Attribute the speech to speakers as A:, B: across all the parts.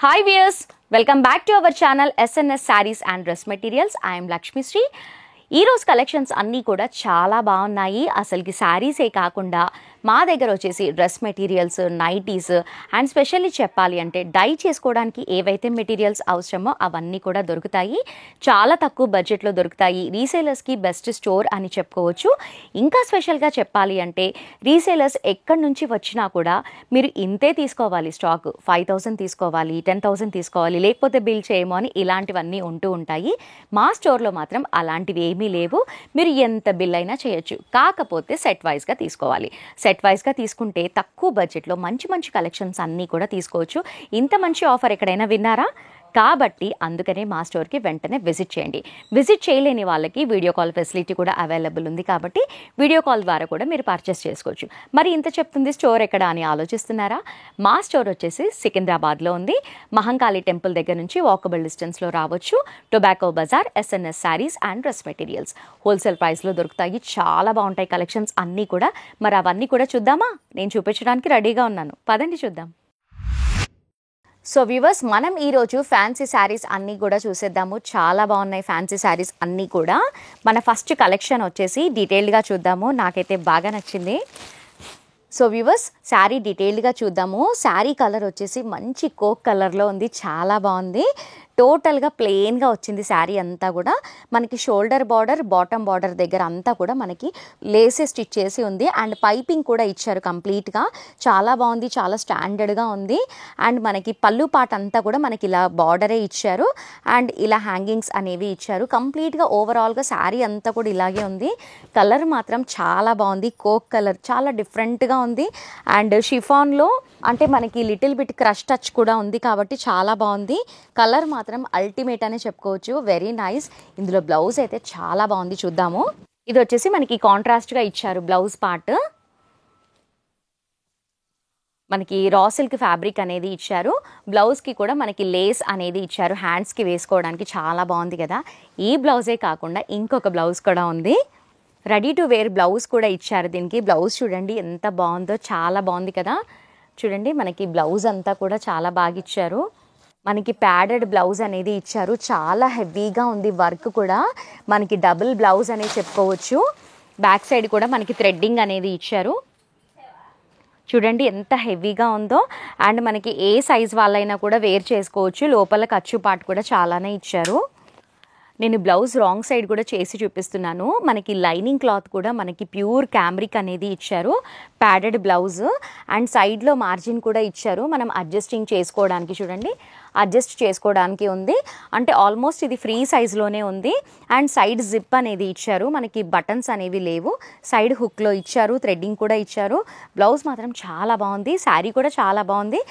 A: Hi viewers, welcome back to our channel SNS Sarees and Dress Materials. I am Lakshmi Sri. ఈ రోజు collections అన్నీ కూడా చాలా బాగున్నాయి. అసలుకి శారీసే కాకుండా మా దగ్గర వచ్చేసి dress materials, nighties and specially చెప్పాలి అంటే డై చేసుకోవడానికి ఏవైతే మెటీరియల్స్ అవసరమో అవన్నీ కూడా దొరుకుతాయి. చాలా తక్కువ బడ్జెట్లో దొరుకుతాయి. రీసేలర్స్కి బెస్ట్ స్టోర్ అని చెప్పుకోవచ్చు. ఇంకా స్పెషల్గా చెప్పాలి అంటే రీసేలర్స్ ఎక్కడి నుంచి వచ్చినా కూడా మీరు ఇంతే తీసుకోవాలి, స్టాక్ 5,000 తీసుకోవాలి, 10,000 తీసుకోవాలి, లేకపోతే బిల్ చేయమో అని ఇలాంటివన్నీ ఉంటూ ఉంటాయి. మా స్టోర్లో మాత్రం అలాంటివి ఏమీ లేవు. మీరు ఎంత బిల్ అయినా చేయొచ్చు. కాకపోతే సెట్ వైజ్గా తీసుకోవాలి. సెట్ వైజ్గా తీసుకుంటే తక్కువ బడ్జెట్లో మంచి మంచి కలెక్షన్స్ అన్నీ కూడా తీసుకోవచ్చు. ఇంత మంచి ఆఫర్ ఎక్కడైనా విన్నారా? కాబట్టి అందుకనే మా స్టోర్కి వెంటనే విజిట్ చేయండి. విజిట్ చేయలేని వాళ్ళకి వీడియో కాల్ ఫెసిలిటీ కూడా అవైలబుల్ ఉంది. కాబట్టి వీడియో కాల్ ద్వారా కూడా మీరు పర్చేస్ చేసుకోవచ్చు. మరి ఇంత చెప్తుంది స్టోర్ ఎక్కడ అని ఆలోచిస్తున్నారా? మా స్టోర్ వచ్చేసి సికింద్రాబాద్లో ఉంది. మహంకాళి టెంపుల్ దగ్గర నుంచి వాకబుల్ డిస్టెన్స్లో రావచ్చు. Tobacco Bazaar, SNS saris and dress materials wholesale ప్రైస్లో దొరుకుతాయి. చాలా బాగుంటాయి కలెక్షన్స్ అన్నీ కూడా. మరి అవన్నీ కూడా చూద్దామా? నేను చూపించడానికి రెడీగా ఉన్నాను. పదండి చూద్దాం. సో వ్యూవర్స్, మనం ఈరోజు ఫ్యాన్సీ శారీస్ అన్నీ కూడా చూసేద్దాము. చాలా బాగున్నాయి ఫ్యాన్సీ శారీస్ అన్నీ కూడా. మన ఫస్ట్ కలెక్షన్ వచ్చేసి డీటెయిల్డ్గా చూద్దాము. నాకైతే బాగా నచ్చింది. సో వ్యూవర్స్, శారీ డీటెయిల్డ్గా చూద్దాము. శారీ కలర్ వచ్చేసి మంచి కోక్ కలర్లో ఉంది. చాలా బాగుంది. టోటల్గా ప్లెయిన్గా వచ్చింది శారీ అంతా కూడా. మనకి షోల్డర్ బార్డర్, బాటమ్ బార్డర్ దగ్గర అంతా కూడా మనకి లేసే స్టిచ్ చేసి ఉంది. అండ్ పైపింగ్ కూడా ఇచ్చారు కంప్లీట్గా. చాలా బాగుంది, చాలా స్టాండర్డ్గా ఉంది. అండ్ మనకి పళ్ళు పాట అంతా కూడా మనకి ఇలా బార్డరే ఇచ్చారు. అండ్ ఇలా హ్యాంగింగ్స్ అనేవి ఇచ్చారు. కంప్లీట్గా ఓవరాల్గా శారీ అంతా కూడా ఇలాగే ఉంది. కలర్ మాత్రం చాలా బాగుంది. కోక్ కలర్ చాలా డిఫరెంట్గా ఉంది. అండ్ షిఫాన్లో అంటే మనకి లిటిల్ బిట్ క్రష్ టచ్ కూడా ఉంది. కాబట్టి చాలా బాగుంది. కలర్ మాత్రం అల్టిమేట్ అనే చెప్పుకోవచ్చు. Very nice. ఇందులో బ్లౌజ్ అయితే చాలా బాగుంది. చూద్దాము. ఇది వచ్చేసి మనకి కాంట్రాస్ట్గా ఇచ్చారు బ్లౌజ్ పార్ట్. మనకి రా సిల్క్ ఫ్యాబ్రిక్ అనేది ఇచ్చారు. బ్లౌజ్కి కూడా మనకి లేస్ అనేది ఇచ్చారు. హ్యాండ్స్కి వేసుకోవడానికి చాలా బాగుంది కదా. ఈ బ్లౌజే కాకుండా ఇంకొక బ్లౌజ్ కూడా ఉంది. రెడీ టు వేర్ బ్లౌజ్ కూడా ఇచ్చారు దీనికి. బ్లౌజ్ చూడండి ఎంత బాగుందో. చాలా బాగుంది కదా. చూడండి మనకి బ్లౌజ్ అంతా కూడా చాలా బాగా ఇచ్చారు. మనకి ప్యాడెడ్ బ్లౌజ్ అనేది ఇచ్చారు. చాలా హెవీగా ఉంది వర్క్ కూడా. మనకి డబుల్ బ్లౌజ్ అనేది చెప్పుకోవచ్చు. బ్యాక్ సైడ్ కూడా మనకి థ్రెడ్డింగ్ అనేది ఇచ్చారు. చూడండి ఎంత హెవీగా ఉందో. అండ్ మనకి ఏ సైజ్ వాళ్ళైనా కూడా వేర్ చేసుకోవచ్చు. లోపల ఖర్చు పార్ట్ కూడా చాలానే ఇచ్చారు. నేను బ్లౌజ్ రాంగ్ సైడ్ కూడా చేసి చూపిస్తున్నాను. మనకి లైనింగ్ క్లాత్ కూడా మనకి ప్యూర్ క్యామ్రిక్ అనేది ఇచ్చారు. ప్యాడెడ్ బ్లౌజ్ అండ్ సైడ్లో మార్జిన్ కూడా ఇచ్చారు. మనం అడ్జస్టింగ్ చేసుకోవడానికి చూడండి, అడ్జస్ట్ చేసుకోవడానికి ఉంది. అంటే ఆల్మోస్ట్ ఇది ఫ్రీ సైజ్లోనే ఉంది. అండ్ సైడ్ జిప్ అనేది ఇచ్చారు. మనకి బటన్స్ అనేవి లేవు. సైడ్ హుక్లో ఇచ్చారు. థ్రెడ్డింగ్ కూడా ఇచ్చారు. బ్లౌజ్ మాత్రం చాలా బాగుంది. శారీ కూడా చాలా బాగుంది.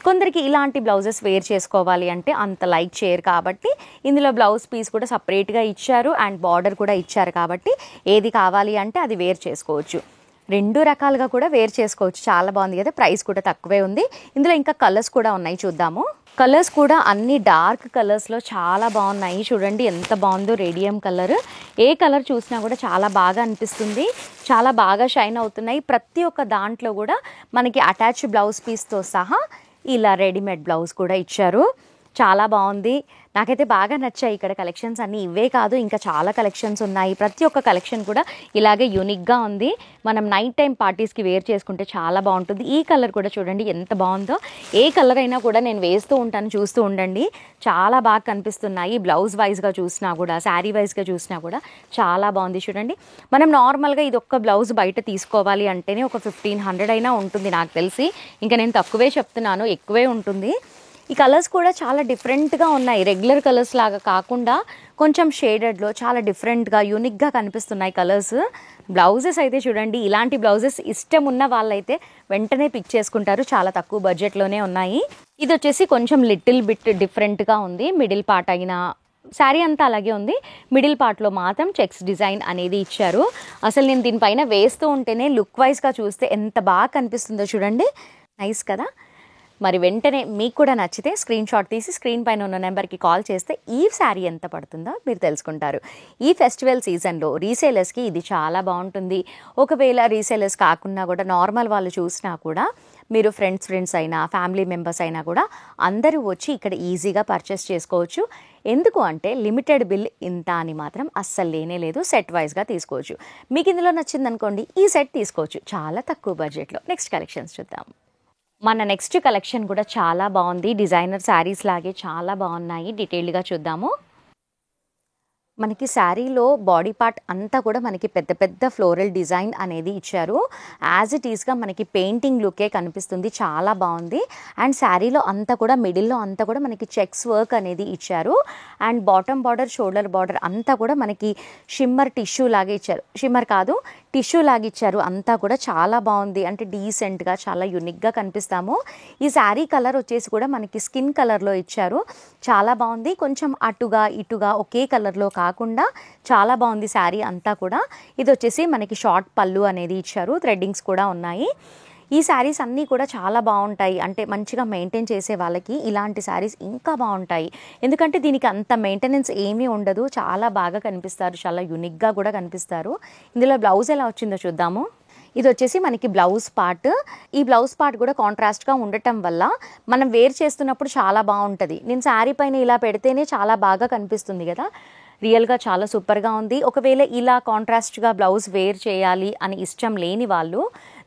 A: కొందరికి ఇలాంటి బ్లౌజెస్ వేర్ చేసుకోవాలి అంటే అంత లైక్ చేయరు. కాబట్టి ఇందులో బ్లౌజ్ పీస్ కూడా సపరేట్గా ఇచ్చారు. అండ్ బార్డర్ కూడా ఇచ్చారు. కాబట్టి ఏది కావాలి అంటే అది వేర్ చేసుకోవచ్చు. రెండు రకాలుగా కూడా వేర్ చేసుకోవచ్చు. చాలా బాగుంది కదా. ప్రైస్ కూడా తక్కువే ఉంది. ఇందులో ఇంకా కలర్స్ కూడా ఉన్నాయి. చూద్దాము. కలర్స్ కూడా అన్ని డార్క్ కలర్స్లో చాలా బాగున్నాయి. చూడండి ఎంత బాగుందో. Radium colour. ఏ కలర్ చూసినా కూడా చాలా బాగా అనిపిస్తుంది. చాలా బాగా షైన్ అవుతున్నాయి. ప్రతి ఒక్క దాంట్లో కూడా మనకి అటాచ్ బ్లౌజ్ పీస్తో సహా ఇలా రెడీమేడ్ బ్లౌజ్ కూడా ఇచ్చారు. చాలా బాగుంది. నాకైతే బాగా నచ్చాయి ఇక్కడ కలెక్షన్స్ అన్నీ. ఇవే కాదు ఇంకా చాలా కలెక్షన్స్ ఉన్నాయి. ప్రతి ఒక్క కలెక్షన్ కూడా ఇలాగే యూనిక్గా ఉంది. మనం నైట్ టైం పార్టీస్కి వేర్ చేసుకుంటే చాలా బాగుంటుంది. ఈ కలర్ కూడా చూడండి ఎంత బాగుందో. ఏ కలర్ అయినా కూడా నేను వేస్తూ ఉంటాను, చూస్తూ ఉండండి. చాలా బాగా కనిపిస్తున్నాయి. బ్లౌజ్ వైజ్గా చూసినా కూడా, శారీ వైజ్గా చూసినా కూడా చాలా బాగుంది. చూడండి, మనం నార్మల్గా ఇది ఒక్క బ్లౌజ్ బయట తీసుకోవాలి అంటేనే ఒక 1,500 అయినా ఉంటుంది నాకు తెలిసి. ఇంకా నేను తక్కువే చెప్తున్నాను, ఎక్కువే ఉంటుంది. ఈ కలర్స్ కూడా చాలా డిఫరెంట్గా ఉన్నాయి. రెగ్యులర్ కలర్స్ లాగా కాకుండా కొంచెం షేడెడ్లో చాలా డిఫరెంట్గా యూనిక్గా కనిపిస్తున్నాయి కలర్స్. బ్లౌజెస్ అయితే చూడండి, ఇలాంటి బ్లౌజెస్ ఇష్టం ఉన్న వాళ్ళైతే వెంటనే పిక్ చేసుకుంటారు. చాలా తక్కువ బడ్జెట్లోనే ఉన్నాయి. ఇది వచ్చేసి కొంచెం లిటిల్ బిట్ డిఫరెంట్గా ఉంది. మిడిల్ పార్ట్ అయినా శారీ అంతా అలాగే ఉంది. మిడిల్ పార్ట్లో మాత్రం చెక్స్ డిజైన్ అనేది ఇచ్చారు. అసలు నేను దీనిపైన వేస్తూ ఉంటేనే లుక్ వైజ్గా చూస్తే ఎంత బాగా కనిపిస్తుందో చూడండి. నైస్ కదా. మరి వెంటనే మీకు కూడా నచ్చితే స్క్రీన్ షాట్ తీసి స్క్రీన్ పైన ఉన్న నెంబర్కి కాల్ చేస్తే ఈ శారీ ఎంత పడుతుందో మీరు తెలుసుకుంటారు. ఈ ఫెస్టివల్ సీజన్లో రీసేలర్స్కి ఇది చాలా బాగుంటుంది. ఒకవేళ రీసేలర్స్ కాకుండా కూడా నార్మల్ వాళ్ళు చూసినా కూడా మీరు ఫ్రెండ్స్ అయినా ఫ్యామిలీ మెంబర్స్ అయినా కూడా అందరూ వచ్చి ఇక్కడ ఈజీగా పర్చేస్ చేసుకోవచ్చు. ఎందుకు అంటే లిమిటెడ్ బిల్ ఇంత అని మాత్రం అస్సలు లేనే లేదు. సెట్ వైజ్గా తీసుకోవచ్చు. మీకు ఇందులో నచ్చిందనుకోండి ఈ సెట్ తీసుకోవచ్చు చాలా తక్కువ బడ్జెట్లో. నెక్స్ట్ కలెక్షన్స్ చూద్దాం. మన నెక్స్ట్ కలెక్షన్ కూడా చాలా బాగుంది. డిజైనర్ శారీస్ లాగే చాలా బాగున్నాయి. డీటెయిల్డ్గా చూద్దాము. మనకి శారీలో బాడీ పార్ట్ అంతా కూడా మనకి పెద్ద పెద్ద ఫ్లోరల్ డిజైన్ అనేది ఇచ్చారు. యాజ్ ఇట్ ఈస్గా మనకి పెయింటింగ్ లుకే కనిపిస్తుంది. చాలా బాగుంది. అండ్ శారీలో అంతా కూడా మిడిల్లో అంతా కూడా మనకి చెక్స్ వర్క్ అనేది ఇచ్చారు. And bottom border, shoulder border అంతా కూడా మనకి షిమ్మర్ టిష్యూ లాగా ఇచ్చారు. షిమ్మర్ కాదు, టిష్యూ లాగా ఇచ్చారు. అంతా కూడా చాలా బాగుంది. అంటే డీసెంట్గా చాలా యూనిక్గా కనిపిస్తాము. ఈ శారీ కలర్ వచ్చేసి కూడా మనకి స్కిన్ కలర్లో ఇచ్చారు. చాలా బాగుంది. కొంచెం అటుగా ఇటుగా ఒకే కలర్లో కాకుండా చాలా బాగుంది శారీ అంతా కూడా. ఇది వచ్చేసి మనకి షార్ట్ పళ్ళు అనేది ఇచ్చారు. థ్రెడ్డింగ్స్ కూడా ఉన్నాయి. ఈ శారీస్ అన్నీ కూడా చాలా బాగుంటాయి. అంటే మంచిగా మెయింటైన్ చేసే వాళ్ళకి ఇలాంటి శారీస్ ఇంకా బాగుంటాయి. ఎందుకంటే దీనికి అంత మెయింటెనెన్స్ ఏమీ ఉండదు. చాలా బాగా కనిపిస్తారు. చాలా యూనిక్గా కూడా కనిపిస్తారు. ఇందులో బ్లౌజ్ ఎలా వచ్చిందో చూద్దాము. ఇది వచ్చేసి మనకి బ్లౌజ్ పార్ట్. ఈ బ్లౌజ్ పార్ట్ కూడా కాంట్రాస్ట్గా ఉండటం వల్ల మనం వేర్ చేస్తున్నప్పుడు చాలా బాగుంటుంది. నేను శారీ పైన ఇలా పెడితేనే చాలా బాగా కనిపిస్తుంది కదా. రియల్గా చాలా సూపర్గా ఉంది. ఒకవేళ ఇలా కాంట్రాస్ట్గా బ్లౌజ్ వేర్ చేయాలి అని ఇష్టం లేని వాళ్ళు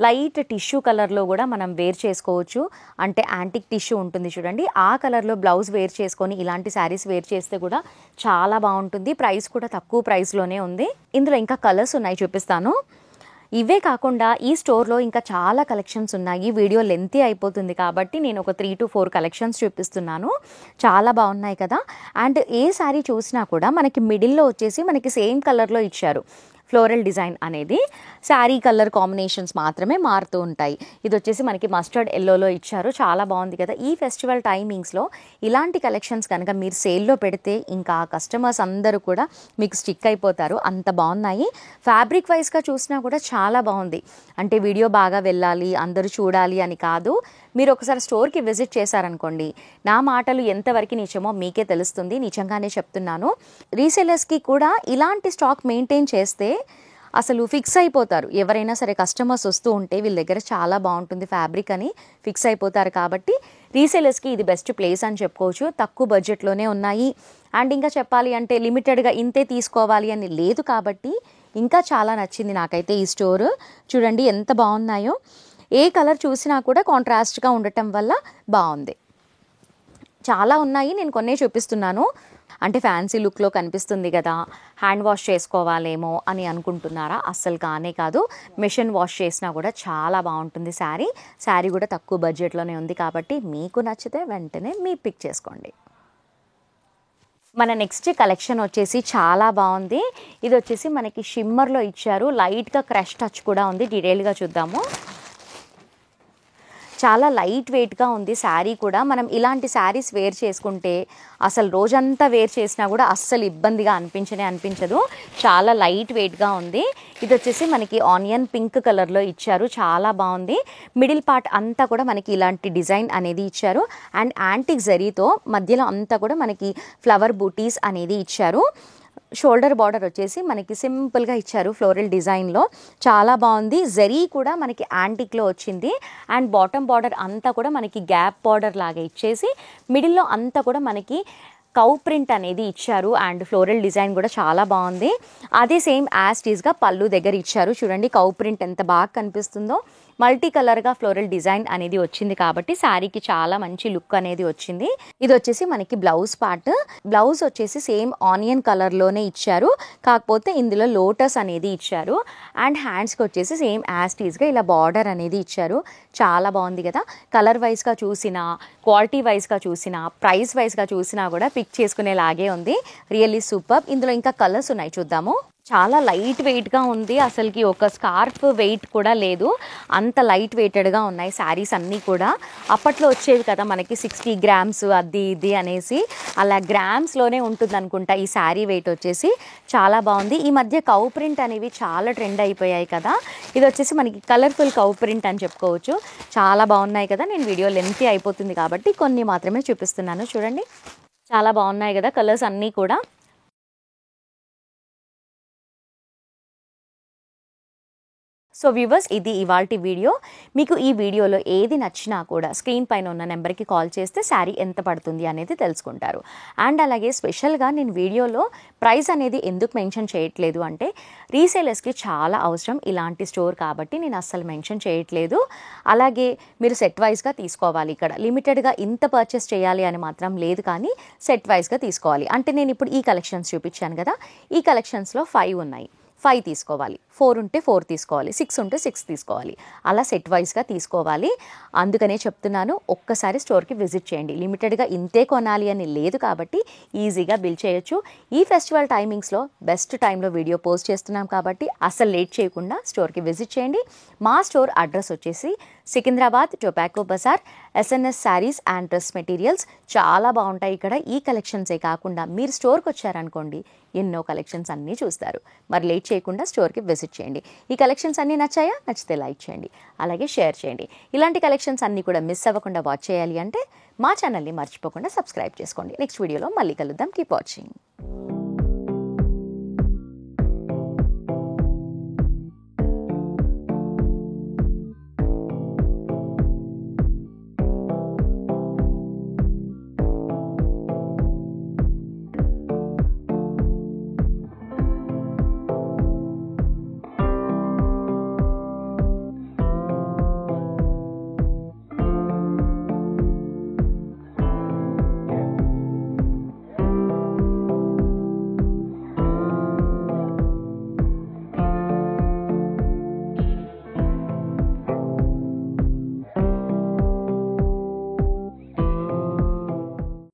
A: లైట్ టిష్యూ కలర్లో కూడా మనం వేర్ చేసుకోవచ్చు. అంటే యాంటిక్ టిష్యూ ఉంటుంది చూడండి, ఆ కలర్లో బ్లౌజ్ వేర్ చేసుకొని ఇలాంటి శారీస్ వేర్ చేస్తే కూడా చాలా బాగుంటుంది. ప్రైస్ కూడా తక్కువ ప్రైస్లోనే ఉంది. ఇందులో ఇంకా కలర్స్ ఉన్నాయి, చూపిస్తాను. ఇవే కాకుండా ఈ స్టోర్లో ఇంకా చాలా కలెక్షన్స్ ఉన్నాయి. వీడియో లెంతీ అయిపోతుంది కాబట్టి నేను ఒక 3 to 4 కలెక్షన్స్ చూపిస్తున్నాను. చాలా బాగున్నాయి కదా. అండ్ ఏ శారీ చూసినా కూడా మనకి మిడిల్లో వచ్చేసి మనకి సేమ్ కలర్లో ఇచ్చారు. ఫ్లోరల్ డిజైన్ అనేది శారీ కలర్ కాంబినేషన్స్ మాత్రమే మారుతూ ఉంటాయి. ఇది వచ్చేసి మనకి మస్టర్డ్ ఎల్లోలో ఇచ్చారు. చాలా బాగుంది కదా. ఈ ఫెస్టివల్ టైమింగ్స్లో ఇలాంటి కలెక్షన్స్ కనుక మీరు సేల్లో పెడితే ఇంకా కస్టమర్స్ అందరూ కూడా మీకు స్టిక్ అయిపోతారు. అంత బాగున్నాయి. ఫ్యాబ్రిక్ వైజ్గా చూసినా కూడా చాలా బాగుంది. అంటే వీడియో బాగా వెళ్ళాలి, అందరూ చూడాలి అని కాదు. మీరు ఒకసారి స్టోర్కి విజిట్ చేశారనుకోండి, నా మాటలు ఎంతవరకు నిజమో మీకే తెలుస్తుంది. నిజంగానే చెప్తున్నాను. రీసేలర్స్కి కూడా ఇలాంటి స్టాక్ మెయింటైన్ చేస్తే అసలు ఫిక్స్ అయిపోతారు. ఎవరైనా సరే కస్టమర్స్ వస్తూ ఉంటే వీళ్ళ దగ్గర చాలా బాగుంటుంది ఫ్యాబ్రిక్ అని ఫిక్స్ అయిపోతారు. కాబట్టి రీసేలర్స్కి ఇది బెస్ట్ ప్లేస్ అని చెప్పుకోవచ్చు. తక్కువ బడ్జెట్లోనే ఉన్నాయి. అండ్ ఇంకా చెప్పాలి అంటే లిమిటెడ్గా ఇంతే తీసుకోవాలి అని లేదు. కాబట్టి ఇంకా చాలా నచ్చింది నాకైతే ఈ స్టోర్. చూడండి ఎంత బాగున్నాయో. ఏ కలర్ చూసినా కూడా కాంట్రాస్ట్గా ఉండటం వల్ల బాగుంది. చాలా ఉన్నాయి, నేను కొన్నే చూపిస్తున్నాను. అంటే ఫ్యాన్సీ లుక్లో కనిపిస్తుంది కదా, హ్యాండ్ వాష్ చేసుకోవాలేమో అని అనుకుంటున్నారా? అస్సలు కానే కాదు. మిషన్ వాష్ చేసినా కూడా చాలా బాగుంటుంది శారీ కూడా తక్కువ బడ్జెట్లోనే ఉంది. కాబట్టి మీకు నచ్చితే వెంటనే మీ పిక్ చేసుకోండి. మన నెక్స్ట్ కలెక్షన్ వచ్చేసి చాలా బాగుంది. ఇది వచ్చేసి మనకి షిమ్మర్లో ఇచ్చారు. లైట్గా క్రష్ టచ్ కూడా ఉంది. డీటెయిల్గా చూద్దాము. చాలా లైట్ వెయిట్గా ఉంది శారీ కూడా. మనం ఇలాంటి శారీస్ వేర్ చేసుకుంటే అసలు రోజంతా వేర్ చేసినా కూడా అస్సలు ఇబ్బందిగా అనిపించదు. చాలా లైట్ వెయిట్గా ఉంది. ఇది వచ్చేసి మనకి ఆనియన్ పింక్ కలర్లో ఇచ్చారు. చాలా బాగుంది. మిడిల్ పార్ట్ అంతా కూడా మనకి ఇలాంటి డిజైన్ అనేది ఇచ్చారు. అండ్ యాంటిక్ జరీతో మధ్యలో అంతా కూడా మనకి ఫ్లవర్ బూటీస్ అనేది ఇచ్చారు. షోల్డర్ బార్డర్ వచ్చేసి మనకి సింపుల్గా ఇచ్చారు ఫ్లోరల్ డిజైన్లో. చాలా బాగుంది. జరీ కూడా మనకి యాంటిక్లో వచ్చింది. అండ్ బాటమ్ బార్డర్ అంతా కూడా మనకి గ్యాప్ బార్డర్ లాగా ఇచ్చేసి మిడిల్లో అంతా కూడా మనకి కౌ ప్రింట్ అనేది ఇచ్చారు. అండ్ ఫ్లోరల్ డిజైన్ కూడా చాలా బాగుంది. అదే సేమ్ యాజ్ టీజ్గా పళ్ళు దగ్గర ఇచ్చారు. చూడండి కౌ ప్రింట్ ఎంత బాగా కనిపిస్తుందో. మల్టీ కలర్గా ఫ్లోరల్ డిజైన్ అనేది వచ్చింది కాబట్టి శారీకి చాలా మంచి లుక్ అనేది వచ్చింది. ఇది వచ్చేసి మనకి బ్లౌజ్ పార్ట్. బ్లౌజ్ వచ్చేసి సేమ్ ఆనియన్ కలర్లోనే ఇచ్చారు. కాకపోతే ఇందులో లోటస్ అనేది ఇచ్చారు. అండ్ హ్యాండ్స్కి వచ్చేసి సేమ్ యాజ్ టీజ్గా ఇలా బార్డర్ అనేది ఇచ్చారు. చాలా బాగుంది కదా. కలర్ వైజ్గా చూసినా, క్వాలిటీ వైజ్గా చూసినా, ప్రైస్ వైజ్గా చూసినా కూడా పిక్ చేసుకునేలాగే ఉంది. Really super. ఇందులో ఇంకా కలర్స్ ఉన్నాయి, చూద్దాము. చాలా లైట్ వెయిట్గా ఉంది. అసలుకి ఒక స్కార్ఫ్ వెయిట్ కూడా లేదు, అంత లైట్ వెయిటెడ్గా ఉన్నాయి శారీస్ అన్నీ కూడా. అప్పట్లో వచ్చేవి కదా మనకి 60 గ్రామ్స్ అది ఇది అనేసి, అలా గ్రామ్స్లోనే ఉంటుంది అనుకుంటా ఈ శారీ వెయిట్ వచ్చేసి. చాలా బాగుంది. ఈ మధ్య కౌ ప్రింట్ అనేవి చాలా ట్రెండ్ అయిపోయాయి కదా, ఇది వచ్చేసి మనకి కలర్ఫుల్ కౌ ప్రింట్ అని చెప్పుకోవచ్చు. చాలా బాగున్నాయి కదా. నేను వీడియో లెంతీ అయిపోతుంది కాబట్టి కొన్ని మాత్రమే చూపిస్తున్నాను. చూడండి చాలా బాగున్నాయి కదా కలర్స్ అన్నీ కూడా. సో వ్యూవర్స్, ఇది ఇవాల్టి వీడియో. మీకు ఈ వీడియోలో ఏది నచ్చినా కూడా స్క్రీన్ పైన ఉన్న నెంబర్కి కాల్ చేస్తే శారీ ఎంత పడుతుంది అనేది తెలుసుకుంటారు. అండ్ అలాగే స్పెషల్గా నేను వీడియోలో ప్రైస్ అనేది ఎందుకు మెన్షన్ చేయట్లేదు అంటే, రీసేలర్స్కి చాలా అవసరం ఇలాంటి స్టోర్ కాబట్టి నేను అస్సలు మెన్షన్ చేయట్లేదు. అలాగే మీరు సెట్ వైజ్గా తీసుకోవాలి. ఇక్కడ లిమిటెడ్గా ఇంత పర్చేస్ చేయాలి అని మాత్రం లేదు, కానీ సెట్ వైజ్గా తీసుకోవాలి. అంటే నేను ఇప్పుడు ఈ కలెక్షన్స్ చూపించాను కదా, ఈ కలెక్షన్స్లో 5 ఉన్నాయి, 5 తీసుకోవాలి. 4 ఉంటే 4 తీసుకోవాలి, 6 ఉంటే 6 తీసుకోవాలి. అలా సెట్ వైజ్గా తీసుకోవాలి. అందుకనే చెప్తున్నాను, ఒక్కసారి స్టోర్కి విజిట్ చేయండి. లిమిటెడ్గా ఇంతే కొనాలి అని లేదు కాబట్టి ఈజీగా బిల్ చేయొచ్చు. ఈ ఫెస్టివల్ టైమింగ్స్లో బెస్ట్ టైంలో వీడియో పోస్ట్ చేస్తున్నాం కాబట్టి అస్సలు లేట్ చేయకుండా స్టోర్కి విజిట్ చేయండి. మా స్టోర్ అడ్రస్ వచ్చేసి Secunderabad Tobacco Bazaar, SNS saris and dress materials. చాలా బాగుంటాయి ఇక్కడ. ఈ కలెక్షన్సే కాకుండా మీరు స్టోర్కి వచ్చారనుకోండి, ఎన్నో కలెక్షన్స్ అన్నీ చూస్తారు. మరి లేట్ చేయకుండా స్టోర్కి విజిట్ చేయండి. ఈ కలెక్షన్స్ అన్నీ నచ్చాయా? నచ్చితే లైక్ చేయండి, అలాగే షేర్ చేయండి. ఇలాంటి కలెక్షన్స్ అన్నీ కూడా మిస్ అవ్వకుండా వాచ్ చేయాలి అంటే మా ఛానల్ని మర్చిపోకుండా సబ్స్క్రైబ్ చేసుకోండి. నెక్స్ట్ వీడియోలో మళ్ళీ కలుద్దాం. Keep watching.